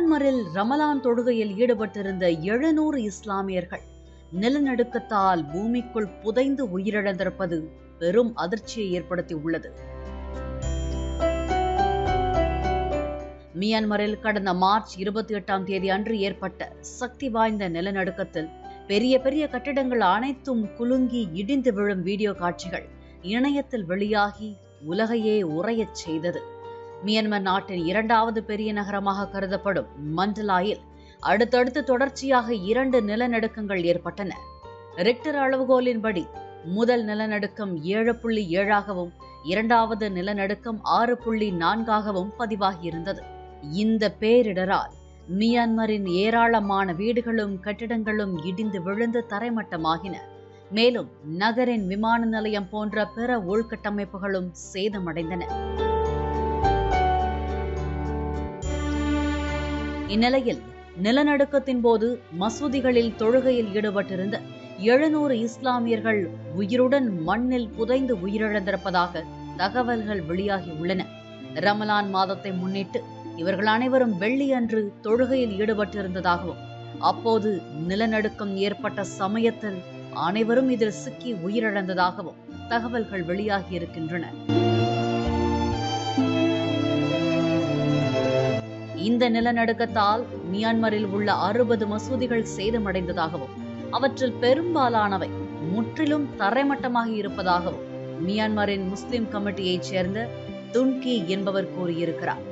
மியான்மரில் ரமலான் தொழுகையில் ஈடுபட்டிருந்த 700 இஸ்லாமியர்கள் நிலநடுக்கத்தால் பூமிக்குள் புதைந்து உயிரிழந்திருப்பது பெரும் அதிர்ச்சியை ஏற்படுத்தியுள்ளது. மியான்மரில் கடந்த மார்ச் 28ஆம் தேதி அன்று ஏற்பட்ட சக்தி வாய்ந்த நிலநடுக்கத்தில் பெரிய பெரிய கட்டிடங்கள் அனைத்தும் குலுங்கி இடிந்து விழும் வீடியோ காட்சிகள் இணையத்தில் வெளியாகி உலகையே உறையச் செய்தது. மியான்மர் நாட்டின் 2வது பெரிய நகரமாக கருதப்படும் மண்டலாயில் அடுத்தடுத்து தொடர்ச்சியாக 2 நிலநடுக்கங்கள் ஏற்பட்டன. ரிக்டர் அளவுகோலின்படி முதல் நிலநடுக்கம் 7.7ஆகவும் 2வது நிலநடுக்கம் 6.4ஆகவும் பதிவாகியிருந்தது. இந்த பேரிடரால் மியான்மரின் ஏராளமான வீடுகளும் கட்டிடங்களும் இடிந்து விழுந்து தரைமட்டமாகின. மேலும் நகரின் விமான நிலையம் போன்ற பிற உள்கட்டமைப்புகளும் சேதமடைந்தன. இந்நிலையில் நிலநடுக்கத்தின் போது மசூதிகளில் தொழுகையில் ஈடுபட்டிருந்த 700 இஸ்லாமியர்கள் உயிருடன் மண்ணில் புதைந்து உயிரிழந்திருப்பதாக தகவல்கள் வெளியாகியுள்ளன. ரமலான் மாதத்தை முன்னிட்டு இவர்கள் அனைவரும் வெள்ளியன்று தொழுகையில் ஈடுபட்டிருந்ததாகவும் அப்போது நிலநடுக்கம் ஏற்பட்ட சமயத்தில் அனைவரும் இதில் சிக்கி உயிரிழந்ததாகவும் தகவல்கள் வெளியாகியிருக்கின்றன. இந்த நிலநடுக்கத்தால் மியான்மரில் உள்ள 60 மசூதிகள் சேதமடைந்ததாகவும் அவற்றில் பெரும்பாலானவை முற்றிலும் தரைமட்டமாகி இருப்பதாகவும் மியான்மரின் முஸ்லிம் கமிட்டியைச் சேர்ந்த துன்கி என்பவர் கூறியிருக்கிறார்.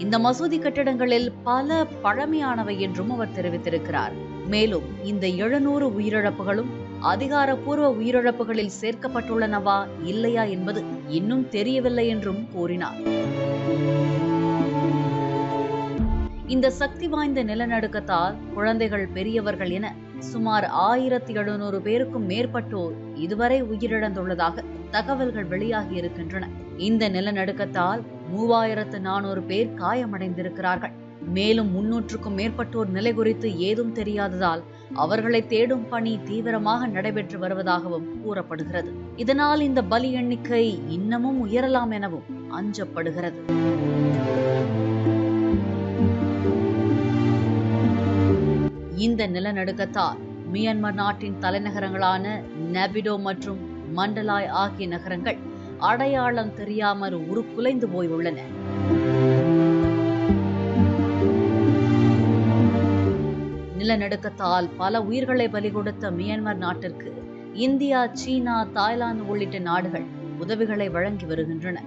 இந்த மசூதி கட்டிடங்களில் பல பழமையானவை என்றும் அவர் தெரிவித்திருக்கிறார். மேலும் இந்த 700 உயிரிழப்புகளும் அதிகாரப்பூர்வ உயிரிழப்புகளில் சேர்க்கப்பட்டுள்ளனவா இல்லையா என்பது இன்னும் தெரியவில்லை என்றும் கூறினார். இந்த சக்தி வாய்ந்த நிலநடுக்கத்தால் குழந்தைகள், பெரியவர்கள் என சுமார் 1700 பேருக்கும் மேற்பட்டோர் இதுவரை உயிரிழந்துள்ளதாக தகவல்கள் வெளியாகி இருக்கின்றன. இந்த நிலநடுக்கத்தால் 3400 பேர் காயமடைந்திருக்கிறார்கள். மேலும் 300க்கும் மேற்பட்டோர் நிலை குறித்து ஏதும் தெரியாததால் அவர்களை தேடும் பணி தீவிரமாக நடைபெற்று வருவதாகவும் கூறப்படுகிறது. இதனால் இந்த பலி எண்ணிக்கை இன்னமும் உயரலாம் எனவும் அஞ்சப்படுகிறது. இந்த நிலநடுக்கத்தால் மியான்மர் நாட்டின் தலைநகரங்களான நெபிடோ மற்றும் மண்டலாய் ஆகிய நகரங்கள் அடையாளம் தெரியாமல் உருக்குலைந்து போயுள்ளன. நிலநடுக்கத்தால் பல உயிர்களை பலி கொடுத்த மியான்மர் நாட்டிற்கு இந்தியா, சீனா, தாய்லாந்து உள்ளிட்ட நாடுகள் உதவிகளை வழங்கி வருகின்றன.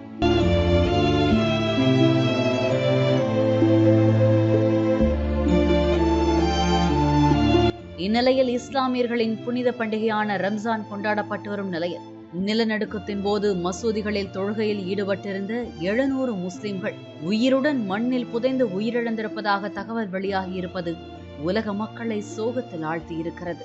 இந்நிலையில் இஸ்லாமியர்களின் புனித பண்டிகையான ரம்ஜான் கொண்டாடப்பட்டு வரும் நிலையில் நிலநடுக்கத்தின் போது மசூதிகளில் தொழுகையில் ஈடுபட்டிருந்த 700 முஸ்லிம்கள் உயிருடன் மண்ணில் புதைந்து உயிரிழந்திருப்பதாக தகவல் வெளியாகியிருப்பது உலக மக்களை சோகத்தில் ஆழ்த்தியிருக்கிறது.